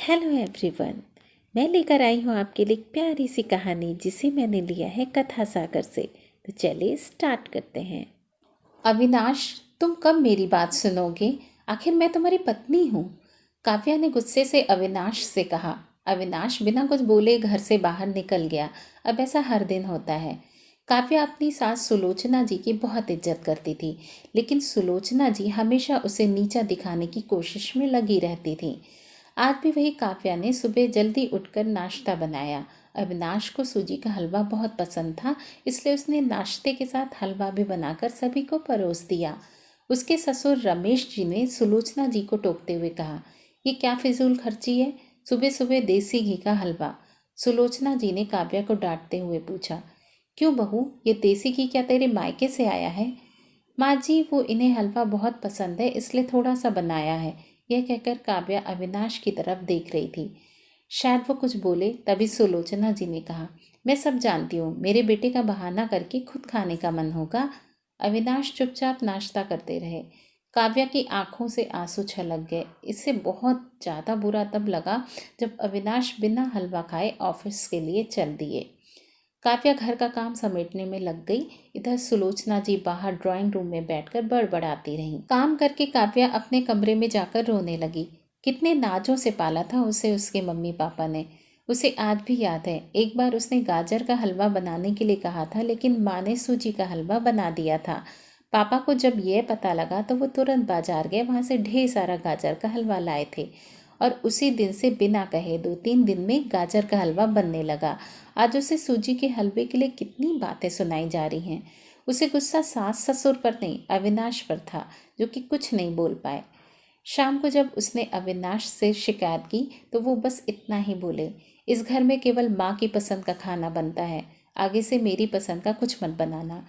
Hello everyone. मैं लेकर आई हूँ आपके लिए एक प्यारी सी कहानी जिसे मैंने लिया है कथा सागर से। तो चलिए स्टार्ट करते हैं। अविनाश, तुम कब मेरी बात सुनोगे? आखिर मैं तुम्हारी पत्नी हूँ। काव्या ने गुस्से से अविनाश से कहा। अविनाश बिना कुछ बोले घर से बाहर निकल गया। अब ऐसा हर दिन होता है। काव्या अपनी सास सुलोचना जी की बहुत इज्जत करती थी, लेकिन सुलोचना जी हमेशा उसे नीचा दिखाने की कोशिश में लगी रहती थी। आज भी वही काव्या ने सुबह जल्दी उठकर नाश्ता बनाया। अविनाश को सूजी का हलवा बहुत पसंद था, इसलिए उसने नाश्ते के साथ हलवा भी बनाकर सभी को परोस दिया। उसके ससुर रमेश जी ने सुलोचना जी को टोकते हुए कहा, ये क्या फिजूल खर्ची है, सुबह सुबह देसी घी का हलवा। सुलोचना जी ने काव्या को डांटते हुए पूछा, क्यों बहू, ये देसी घी क्या तेरे मायके से आया है? माँ जी, वो इन्हें हलवा बहुत पसंद है इसलिए थोड़ा सा बनाया है। यह कहकर काव्या अविनाश की तरफ देख रही थी। शायद वो कुछ बोले, तभी सुलोचना जी ने कहा, मैं सब जानती हूँ, मेरे बेटे का बहाना करके खुद खाने का मन होगा। अविनाश चुपचाप नाश्ता करते रहे। काव्या की आंखों से आंसू छलक गए। इससे बहुत ज़्यादा बुरा तब लगा जब अविनाश बिना हलवा खाए ऑफिस के लिए चल दिए। काव्या घर का काम समेटने में लग गई। इधर सुलोचना जी बाहर ड्राइंग रूम में बैठकर बड़बड़ाती रहीं। काम करके काव्या अपने कमरे में जाकर रोने लगी। कितने नाजों से पाला था उसे उसके मम्मी पापा ने। उसे आज भी याद है, एक बार उसने गाजर का हलवा बनाने के लिए कहा था, लेकिन माँ ने सूजी का हलवा बना दिया था। पापा को जब यह पता लगा तो वो तुरंत बाजार गए, वहाँ से ढेर सारा गाजर का हलवा लाए थे और उसी दिन से बिना कहे 2-3 दिन में गाजर का हलवा बनने लगा। आज उसे सूजी के हलवे के लिए कितनी बातें सुनाई जा रही हैं। उसे गुस्सा सास ससुर पर नहीं, अविनाश पर था, जो कि कुछ नहीं बोल पाए। शाम को जब उसने अविनाश से शिकायत की तो वो बस इतना ही बोले, इस घर में केवल माँ की पसंद का खाना बनता है, आगे से मेरी पसंद का कुछ मत बनाना।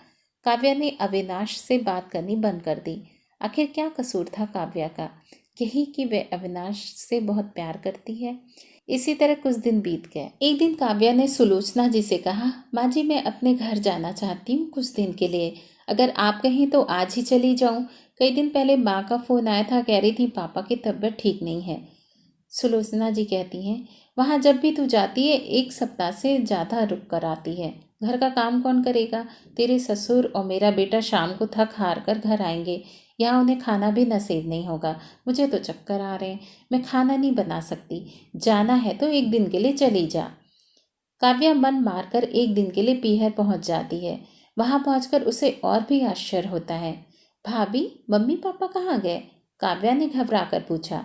काव्या ने अविनाश से बात करनी बंद कर दी। आखिर क्या कसूर था काव्या का? यही कि वह अविनाश से बहुत प्यार करती है। इसी तरह कुछ दिन बीत गए। एक दिन काव्या ने सुलोचना जी से कहा, माँ जी, मैं अपने घर जाना चाहती हूँ कुछ दिन के लिए। अगर आप कहें तो आज ही चली जाऊँ। कई दिन पहले माँ का फ़ोन आया था, कह रही थी पापा की तबीयत ठीक नहीं है। सुलोचना जी कहती हैं, वहाँ जब भी तू जाती है 1 सप्ताह से ज़्यादा रुक कर आती है। घर का काम कौन करेगा? तेरे ससुर और मेरा बेटा शाम को थक हार कर घर आएंगे। यहाँ उन्हें खाना भी नसीब नहीं होगा। मुझे तो चक्कर आ रहे हैं, मैं खाना नहीं बना सकती। जाना है तो 1 दिन के लिए चली जा। काव्या मन मारकर 1 दिन के लिए पीहर पहुंच जाती है। वहां पहुंचकर उसे और भी आश्चर्य होता है। भाभी, मम्मी पापा कहाँ गए? काव्या ने घबरा कर पूछा।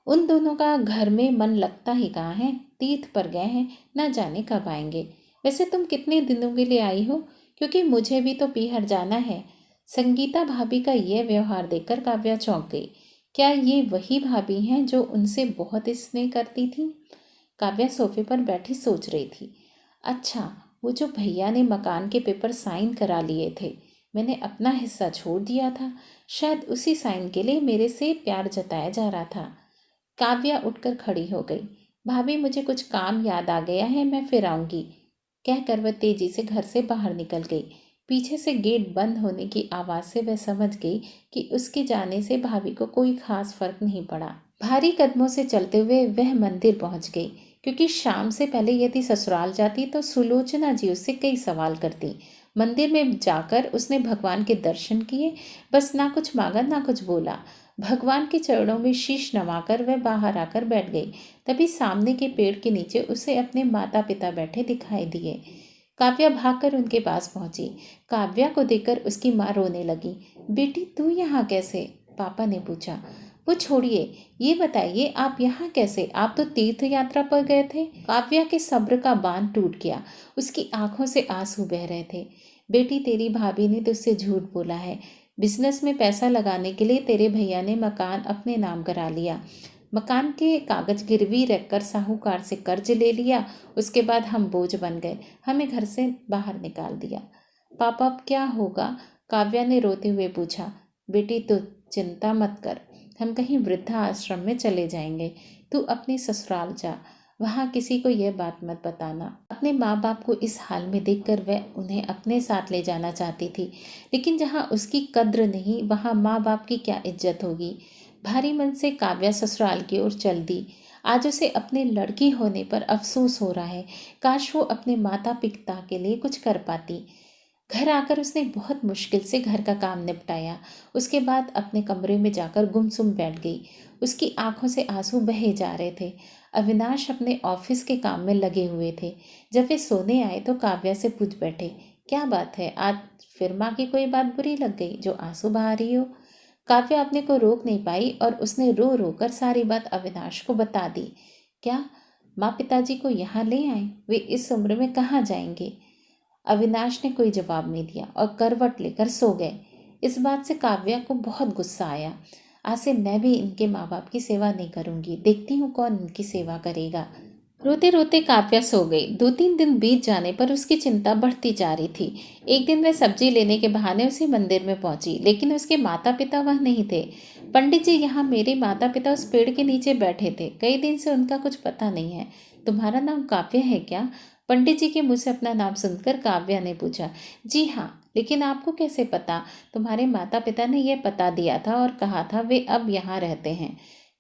उन दोनों का घर में मन लगता ही कहाँ है, तीर्थ पर गए हैं, न जाने कब आएंगे। वैसे तुम कितने दिनों के लिए आई हो? क्योंकि मुझे भी तो पीहर जाना है। संगीता भाभी का यह व्यवहार देखकर काव्या चौंक गई। क्या ये वही भाभी हैं जो उनसे बहुत स्नेह करती थी? काव्या सोफे पर बैठी सोच रही थी। अच्छा, वो जो भैया ने मकान के पेपर साइन करा लिए थे, मैंने अपना हिस्सा छोड़ दिया था। शायद उसी साइन के लिए मेरे से प्यार जताया जा रहा था। काव्या उठकर खड़ी हो गई। भाभी, मुझे कुछ काम याद आ गया है, मैं फिर आऊंगी, कहकर वह तेजी से घर से बाहर निकल गई। पीछे से गेट बंद होने की आवाज़ से वह समझ गई कि उसके जाने से भाभी को कोई खास फर्क नहीं पड़ा। भारी कदमों से चलते हुए वह मंदिर पहुंच गई, क्योंकि शाम से पहले यदि ससुराल जाती तो सुलोचना जी उससे कई सवाल करती। मंदिर में जाकर उसने भगवान के दर्शन किए, बस ना कुछ मांगा ना कुछ बोला। भगवान के चरणों में शीश नवाकर वह बाहर आकर बैठ गई। तभी सामने के पेड़ के नीचे उसे अपने माता पिता बैठे दिखाई दिए। काव्या भागकर उनके पास पहुंची। काव्या को देखकर उसकी माँ रोने लगी। बेटी, तू यहाँ कैसे? पापा ने पूछा। वो छोड़िए, ये बताइए आप यहाँ कैसे? आप तो तीर्थ यात्रा पर गए थे। काव्या के सब्र का बांध टूट गया। उसकी आंखों से आंसू बह रहे थे। बेटी, तेरी भाभी ने तुझसे झूठ बोला है। बिजनेस में पैसा लगाने के लिए तेरे भैया ने मकान अपने नाम करा लिया। मकान के कागज गिरवी रखकर साहूकार से कर्ज ले लिया। उसके बाद हम बोझ बन गए, हमें घर से बाहर निकाल दिया। पापा, अब क्या होगा? काव्या ने रोते हुए पूछा। बेटी, तू चिंता मत कर, हम कहीं वृद्धा आश्रम में चले जाएंगे। तू अपने ससुराल जा, वहाँ किसी को यह बात मत बताना। अपने माँ बाप को इस हाल में देखकर वह उन्हें अपने साथ ले जाना चाहती थी, लेकिन जहाँ उसकी कद्र नहीं, वहाँ माँ बाप की क्या इज्जत होगी। भारी मन से काव्या ससुराल की ओर चल दी। आज उसे अपने लड़की होने पर अफसोस हो रहा है। काश वो अपने माता पिता के लिए कुछ कर पाती। घर आकर उसने बहुत मुश्किल से घर का काम निपटाया। उसके बाद अपने कमरे में जाकर गुमसुम बैठ गई। उसकी आंखों से आंसू बहे जा रहे थे। अविनाश अपने ऑफिस के काम में लगे हुए थे। जब वे सोने आए तो काव्या से पूछ बैठे, क्या बात है, आज फिर माँ की कोई बात बुरी लग गई जो आंसू बहा रही हो? काव्या अपने को रोक नहीं पाई और उसने रो रो कर सारी बात अविनाश को बता दी। क्या माँ पिताजी को यहाँ ले आए? वे इस उम्र में कहाँ जाएंगे? अविनाश ने कोई जवाब नहीं दिया और करवट लेकर सो गए। इस बात से काव्या को बहुत गुस्सा आया। आज से मैं भी इनके माँ बाप की सेवा नहीं करूंगी, देखती हूँ कौन इनकी सेवा करेगा। रोते रोते काव्या सो गई। 2-3 दिन बीत जाने पर उसकी चिंता बढ़ती जा रही थी। एक दिन वह सब्जी लेने के बहाने उसी मंदिर में पहुंची, लेकिन उसके माता पिता वह नहीं थे। पंडित जी, यहाँ मेरे माता पिता उस पेड़ के नीचे बैठे थे, कई दिन से उनका कुछ पता नहीं है। तुम्हारा नाम काव्या है क्या? पंडित जी के मुँह से अपना नाम सुनकर काव्या ने पूछा। जी हाँ, लेकिन आपको कैसे पता? तुम्हारे माता पिता ने यह पता दिया था और कहा था वे अब यहाँ रहते हैं।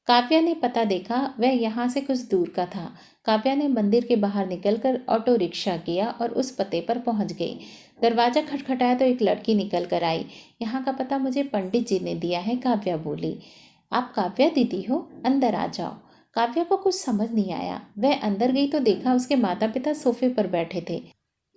काव्या ने पता देखा, वह यहाँ से कुछ दूर का था। काव्या ने मंदिर के बाहर निकलकर ऑटो रिक्शा किया और उस पते पर पहुंच गई। दरवाजा खटखटाया तो एक लड़की निकल कर आई। यहाँ का पता मुझे पंडित जी ने दिया है, काव्या बोली। आप काव्या दीदी हो? अंदर आ जाओ। काव्या को कुछ समझ नहीं आया। वह अंदर गई तो देखा उसके माता पिता सोफे पर बैठे थे।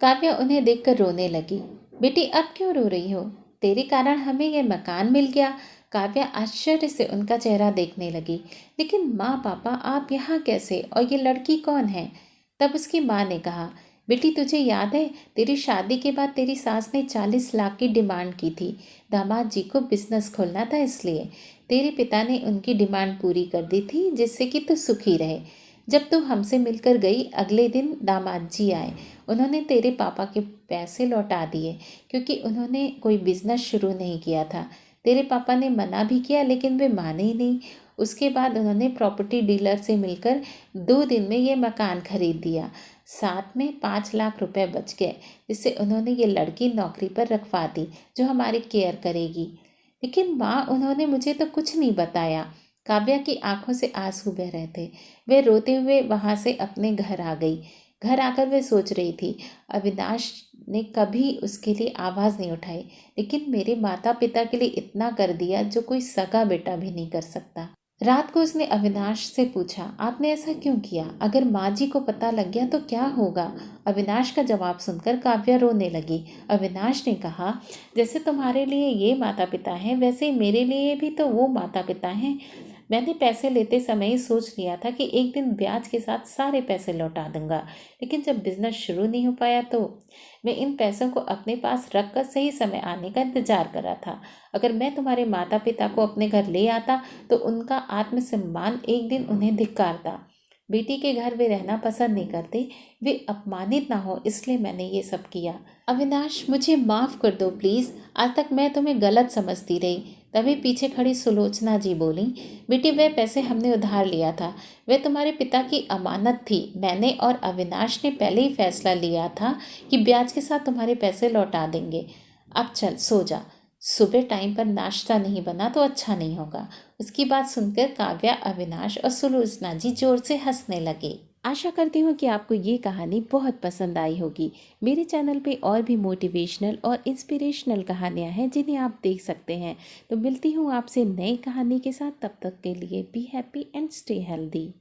काव्या उन्हें देखकर रोने लगी। बेटी, अब क्यों रो रही हो? तेरे कारण हमें यह मकान मिल गया। काव्या आश्चर्य से उनका चेहरा देखने लगी। लेकिन माँ पापा, आप यहाँ कैसे, और ये लड़की कौन है? तब उसकी माँ ने कहा, बेटी तुझे याद है, तेरी शादी के बाद तेरी सास ने 40 लाख की डिमांड की थी। दामाद जी को बिजनेस खोलना था, इसलिए तेरे पिता ने उनकी डिमांड पूरी कर दी थी, जिससे कि तू सुखी रहे। जब तू हमसे मिलकर गई, अगले दिन दामाद जी आए। उन्होंने तेरे पापा के पैसे लौटा दिए, क्योंकि उन्होंने कोई बिजनेस शुरू नहीं किया था। तेरे पापा ने मना भी किया, लेकिन वे माने ही नहीं। उसके बाद उन्होंने प्रॉपर्टी डीलर से मिलकर 2 दिन में ये मकान खरीद दिया। साथ में 5 लाख रुपए बच गए, जिससे उन्होंने ये लड़की नौकरी पर रखवा दी, जो हमारी केयर करेगी। लेकिन माँ, उन्होंने मुझे तो कुछ नहीं बताया। काव्या की आंखों से आंसू बह रहे थे। वे रोते हुए वहां से अपने घर आ गई। घर आकर वे सोच रही थी, अविनाश ने कभी उसके लिए आवाज़ नहीं उठाई, लेकिन मेरे माता पिता के लिए इतना कर दिया जो कोई सगा बेटा भी नहीं कर सकता। रात को उसने अविनाश से पूछा, आपने ऐसा क्यों किया? अगर माँ जी को पता लग गया तो क्या होगा? अविनाश का जवाब सुनकर काव्या रोने लगी। अविनाश ने कहा, जैसे तुम्हारे लिए ये माता पिता हैं, वैसे मेरे लिए भी तो वो माता पिता हैं। मैंने पैसे लेते समय ही सोच लिया था कि एक दिन ब्याज के साथ सारे पैसे लौटा दूंगा, लेकिन जब बिजनेस शुरू नहीं हो पाया तो मैं इन पैसों को अपने पास रखकर सही समय आने का इंतजार कर रहा था। अगर मैं तुम्हारे माता पिता को अपने घर ले आता तो उनका आत्मसम्मान एक दिन उन्हें धिक्कारता। बेटी के घर वे रहना पसंद नहीं करते, वे अपमानित ना हो, इसलिए मैंने ये सब किया। अविनाश, मुझे माफ़ कर दो प्लीज़, आज तक मैं तुम्हें गलत समझती रही। तभी पीछे खड़ी सुलोचना जी बोली, बेटी वह पैसे हमने उधार लिया था, वह तुम्हारे पिता की अमानत थी। मैंने और अविनाश ने पहले ही फैसला लिया था कि ब्याज के साथ तुम्हारे पैसे लौटा देंगे। अब चल सो जा, सुबह टाइम पर नाश्ता नहीं बना तो अच्छा नहीं होगा। उसकी बात सुनकर काव्या, अविनाश और सुलोचना जी जोर से हंसने लगे। आशा करती हूँ कि आपको ये कहानी बहुत पसंद आई होगी। मेरे चैनल पे और भी मोटिवेशनल और इंस्पिरेशनल कहानियाँ हैं जिन्हें आप देख सकते हैं। तो मिलती हूँ आपसे नई कहानी के साथ, तब तक के लिए be happy and stay healthy.